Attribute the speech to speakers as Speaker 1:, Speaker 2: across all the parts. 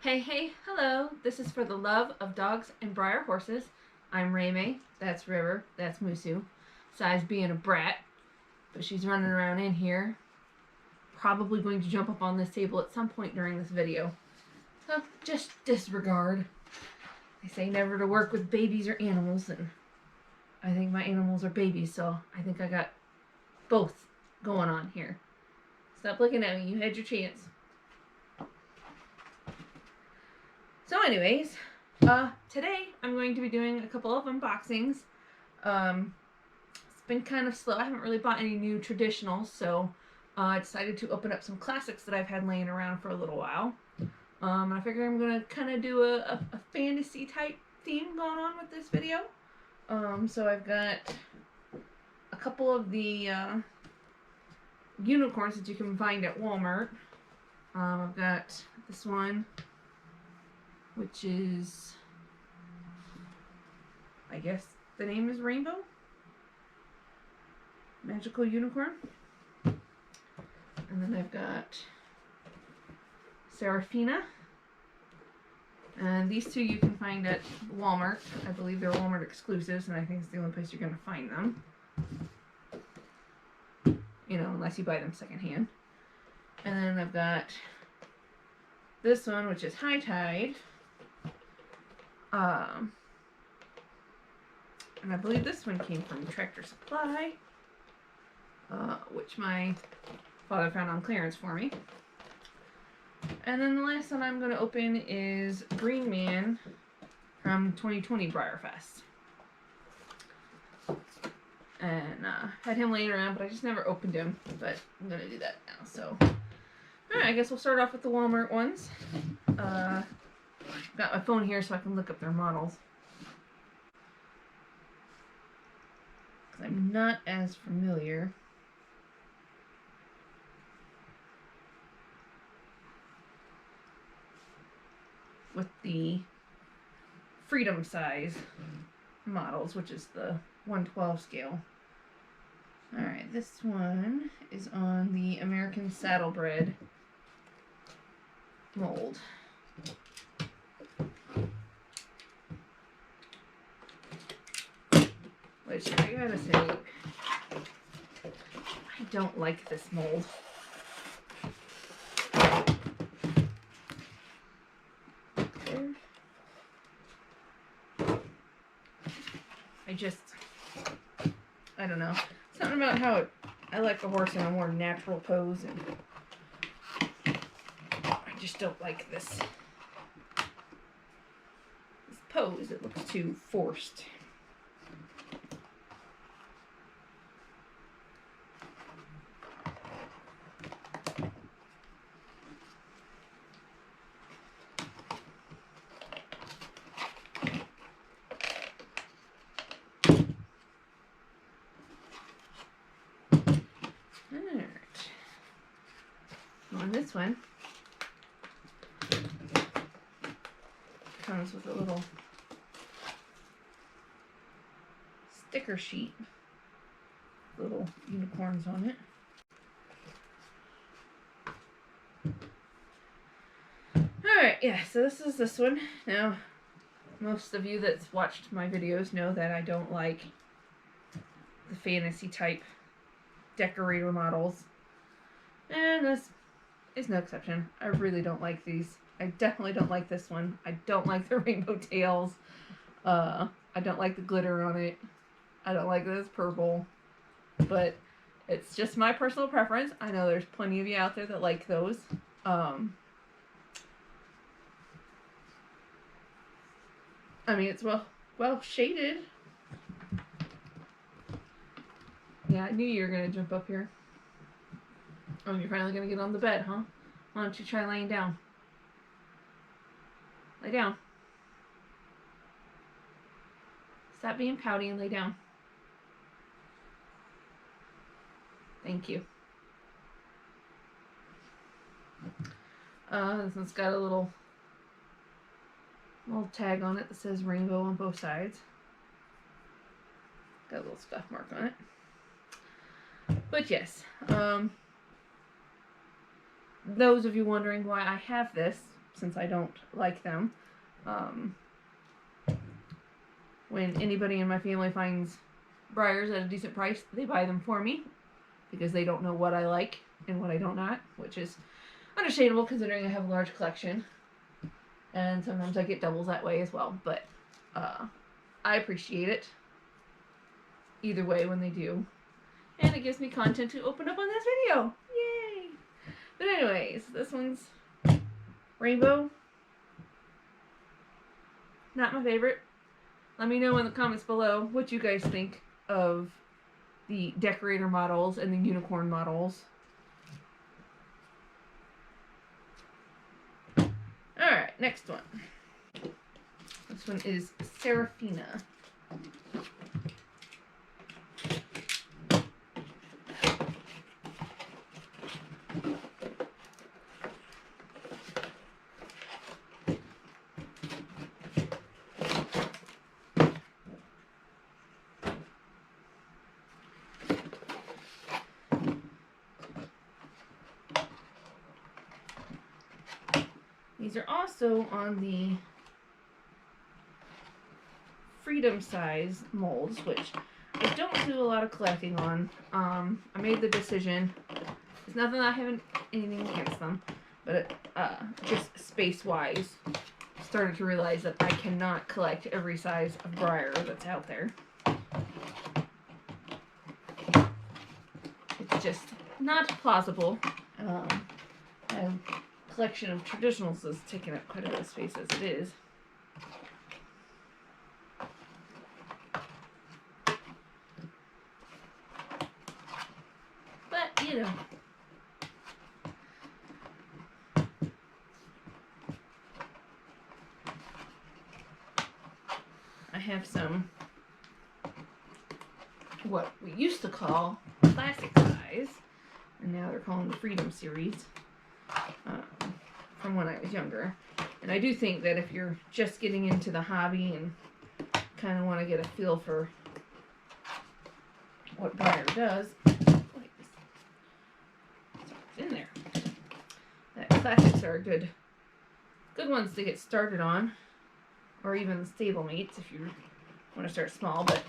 Speaker 1: Hey, hello. This is for the love of dogs and Breyer horses. I'm Raymay. That's River. That's Musu. Size being a brat, but she's running around in here, probably going to jump up on this table at some point during this video. So just disregard. They say never to work with babies or animals, and I think my animals are babies, so I think I got both going on here. Stop looking at me. You had your chance. So anyways, today I'm going to be doing a couple of unboxings. It's been kind of slow. I haven't really bought any new traditionals, so I decided to open up some classics that I've had laying around for a little while. I figure I'm going to kind of do a fantasy type theme going on with this video. So I've got a couple of the unicorns that you can find at Walmart. I've got this one, which is, I guess the name is Rainbow. Magical Unicorn. And then I've got Seraphina. And these two you can find at Walmart. I believe they're Walmart exclusives, and I think it's the only place you're going to find them. You know, unless you buy them secondhand. And then I've got this one, which is High Tide. And I believe this one came from Tractor Supply, which my father found on clearance for me. And then the last one I'm going to open is Green Man from 2020 Breyer Fest. And had him laying around, but I just never opened him. But I'm going to do that now. So, alright, I guess we'll start off with the Walmart ones. Got my phone here so I can look up their models. Because I'm not as familiar with the Freedom size models, which is the 1/12 scale. Alright, this one is on the American Saddlebred mold. Which I gotta say, I don't like this mold. I don't know. Something about how I like the horse in a more natural pose, and I just don't like this pose. It looks too forced. On this one, comes with a little sticker sheet, little unicorns on it. Alright, yeah, so this is this one. Now, most of you that's watched my videos know that I don't like the fantasy type decorator models, and this is no exception. I really don't like these. I definitely don't like this one. I don't like the rainbow tails. I don't like the glitter on it. I don't like this purple. But it's just my personal preference. I know there's plenty of you out there that like those. I mean, it's well shaded. Yeah, I knew you were going to jump up here. Oh, you're finally going to get on the bed, huh? Why don't you try laying down? Lay down. Stop being pouty and lay down. Thank you. This one's got a little tag on it that says rainbow on both sides. Got a little scuff mark on it. But yes, those of you wondering why I have this, since I don't like them. When anybody in my family finds Breyers at a decent price, they buy them for me because they don't know what I like and what I don't not, which is understandable considering I have a large collection. And sometimes I get doubles that way as well, but I appreciate it either way when they do. And it gives me content to open up on this video. Yay! But anyways, this one's rainbow. Not my favorite. Let me know in the comments below what you guys think of the decorator models and the unicorn models. Alright, next one. This one is Seraphina. These are also on the Freedom size molds, which I don't do a lot of collecting on. I made the decision. It's not that I haven't anything against them, but just space-wise, started to realize that I cannot collect every size of Breyer that's out there. It's just not plausible. My collection of traditionals is taking up quite a bit of space as it is. But, you know. I have some, what we used to call classic size, and now they're calling the Freedom series, from when I was younger. And I do think that if you're just getting into the hobby and kind of want to get a feel for what Breyer does, it's in there. That classics are good ones to get started on, or even the stablemates if you want to start small. But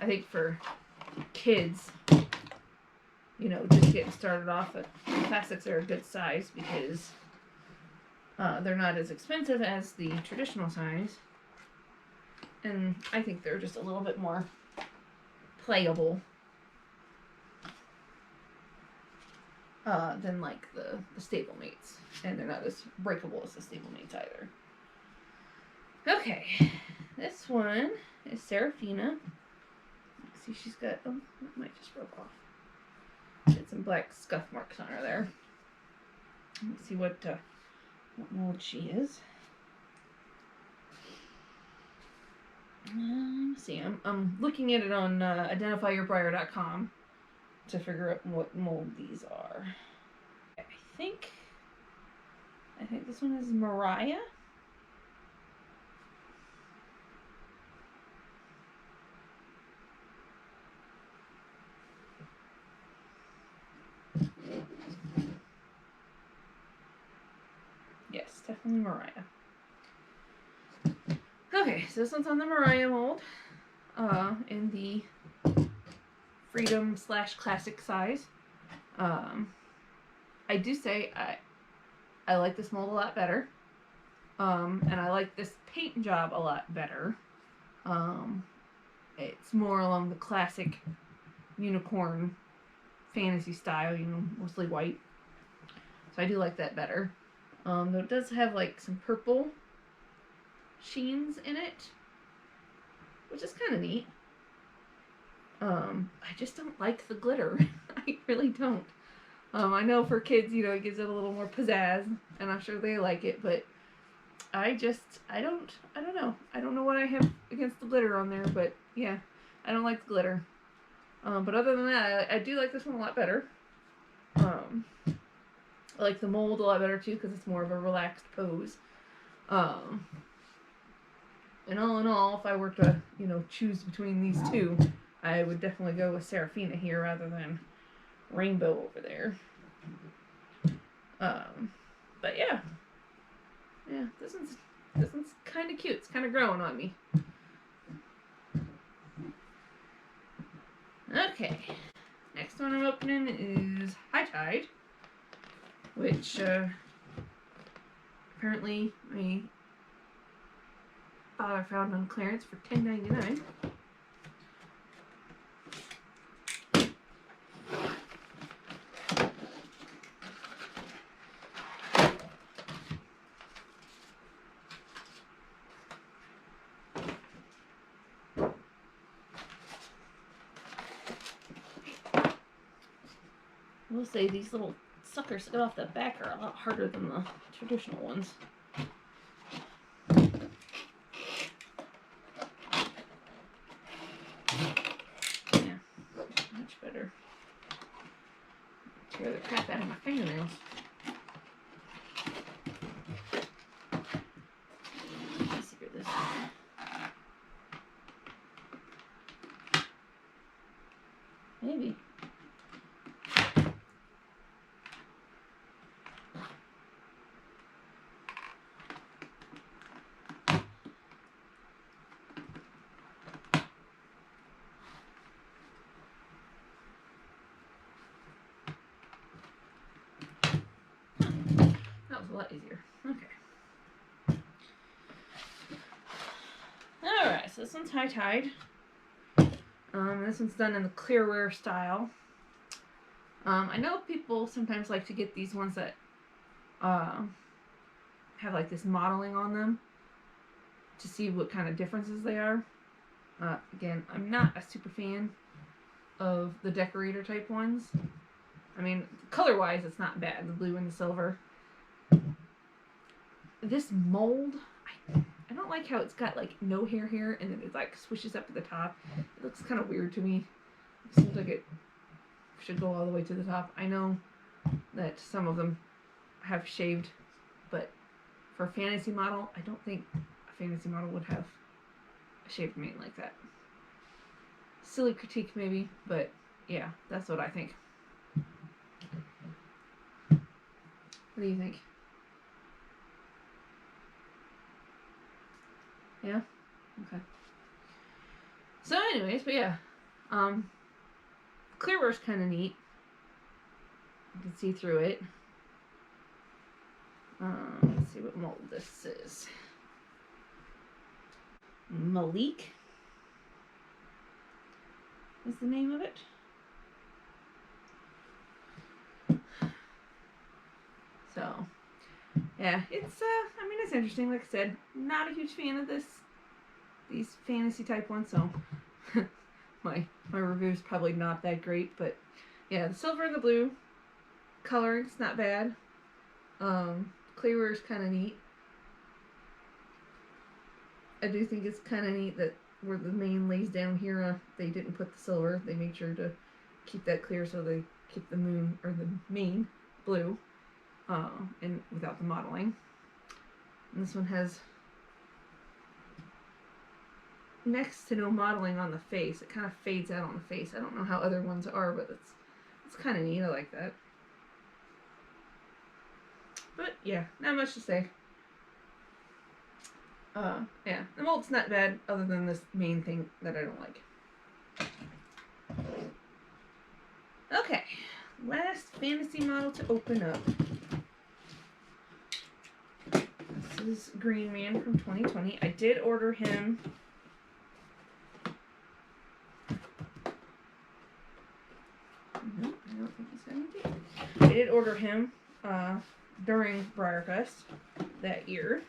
Speaker 1: I think for kids, you know, just getting started off, classics are a good size because they're not as expensive as the traditional size, and I think they're just a little bit more playable than like the stablemates, and they're not as breakable as the stablemates either. Okay, this one is Seraphina. See, she's got, oh, that might just rub off. Get some black scuff marks on her there. Let's see what mold she is. Let's see, I'm looking at it on identifyyourbriar.com to figure out what mold these are. I think this one is Mariah. Yes, definitely Mariah. Okay, so this one's on the Mariah mold, in the Freedom / classic size. I do say I like this mold a lot better, and I like this paint job a lot better. It's more along the classic unicorn fantasy style, you know, mostly white. So I do like that better. Though it does have like some purple sheens in it, which is kind of neat. I just don't like the glitter. I really don't. I know for kids, you know, it gives it a little more pizzazz, and I'm sure they like it, but I don't know. I don't know what I have against the glitter on there, but yeah, I don't like the glitter. But other than that, I do like this one a lot better. I like the mold a lot better too, because it's more of a relaxed pose. And all in all, if I were to, you know, choose between these two, I would definitely go with Seraphina here rather than Rainbow over there. But yeah, Yeah, this one's kind of cute. It's kind of growing on me. Okay, next one I'm opening is High Tide, which apparently my father found on clearance for $10.99. I will say these little suckers get off the back are a lot harder than the traditional ones. Yeah, much better. Tear the crap out of my fingernails. Let's see this. Maybe. That was a lot easier. Okay. Alright, so this one's High Tide. This one's done in the clearware style. I know people sometimes like to get these ones that have like this modeling on them to see what kind of differences they are. Again, I'm not a super fan of the decorator type ones. I mean, color-wise, it's not bad, the blue and the silver. This mold, I don't like how it's got like no hair here and then it like swishes up at the top. It looks kind of weird to me. It seems like it should go all the way to the top. I know that some of them have shaved, but for a fantasy model, I don't think a fantasy model would have a shaved mane like that. Silly critique maybe, but yeah, that's what I think. What do you think? Yeah? Okay. So anyways, but yeah. Clearware's kind of neat. You can see through it. Let's see what mold this is. Malik is the name of it. So, yeah, it's, I mean, it's interesting. Like I said, not a huge fan of these fantasy type ones, so my review's probably not that great, but yeah, the silver and the blue coloring's not bad. Clearware's kind of neat. I do think it's kind of neat that where the mane lays down here, they didn't put the silver. They made sure to keep that clear so they keep the mane blue, and without the modeling. And this one has next to no modeling on the face. It kind of fades out on the face. I don't know how other ones are, but it's kind of neat. I like that. But yeah, not much to say. Yeah, the mold's not bad other than this main thing that I don't like. Okay, last fantasy model to open up. This is Green Man from 2020. I did order him. No, I don't think he's 17. I did order him during Breyer Fest that year.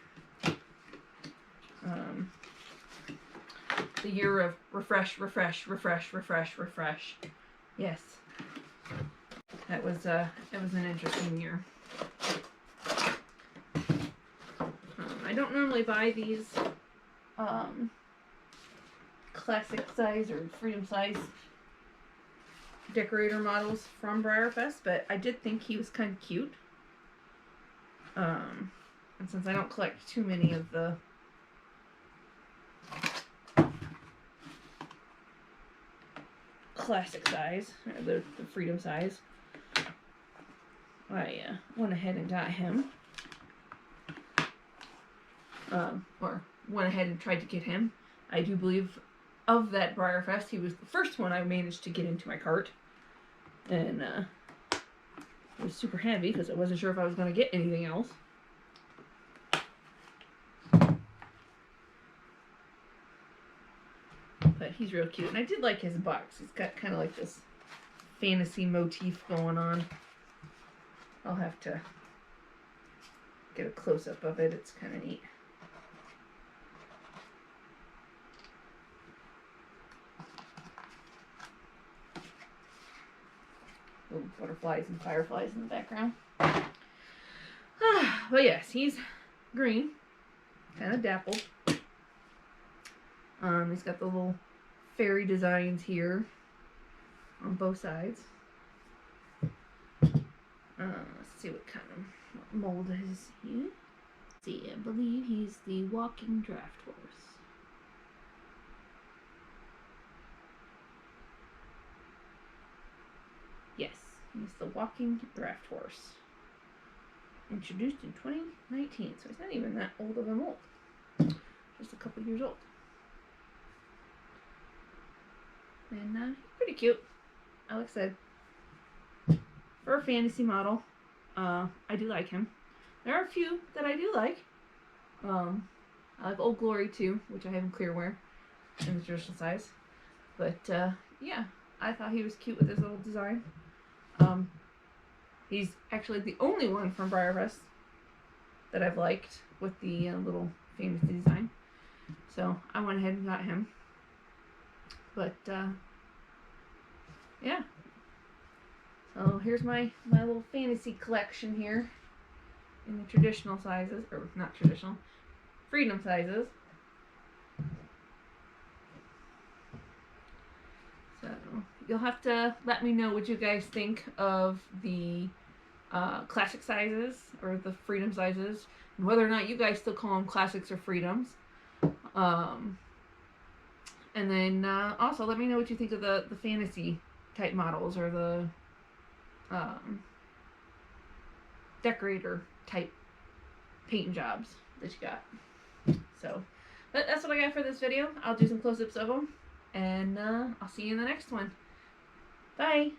Speaker 1: The year of refresh, refresh, refresh, refresh, refresh. Yes. It was an interesting year. I don't normally buy these classic size or freedom size decorator models from Breyer Fest, but I did think he was kind of cute. And since I don't collect too many of the classic size, or the freedom size, I went ahead and got him. or went ahead and tried to get him. I do believe of that Breyer Fest, he was the first one I managed to get into my cart. And I was super happy because I wasn't sure if I was going to get anything else. But he's real cute. And I did like his box. He's got kind of like this fantasy motif going on. I'll have to get a close-up of it. It's kind of neat. Little butterflies and fireflies in the background. But yes, he's green. Kind of dappled. He's got the little fairy designs here on both sides. Let's see what kind of mold is he. Let's see, I believe he's the walking draft horse. Yes, he's the walking draft horse. Introduced in 2019, so he's not even that old of a mold. Just a couple years old. And he's pretty cute. Like I said, for a fantasy model, I do like him. There are a few that I do like. I like Old Glory too, which I have in clear wear in the traditional size. But yeah, I thought he was cute with his little design. He's actually the only one from Breyer Horses that I've liked with the little fantasy design. So I went ahead and got him. But yeah. So here's my little fantasy collection here in the traditional sizes, or not traditional, freedom sizes. So you'll have to let me know what you guys think of the classic sizes or the freedom sizes, and whether or not you guys still call them classics or freedoms. And then also let me know what you think of the fantasy type models or the decorator type paint jobs that you got. So, but that's what I got for this video. I'll do some close-ups of them, and I'll see you in the next one. Bye!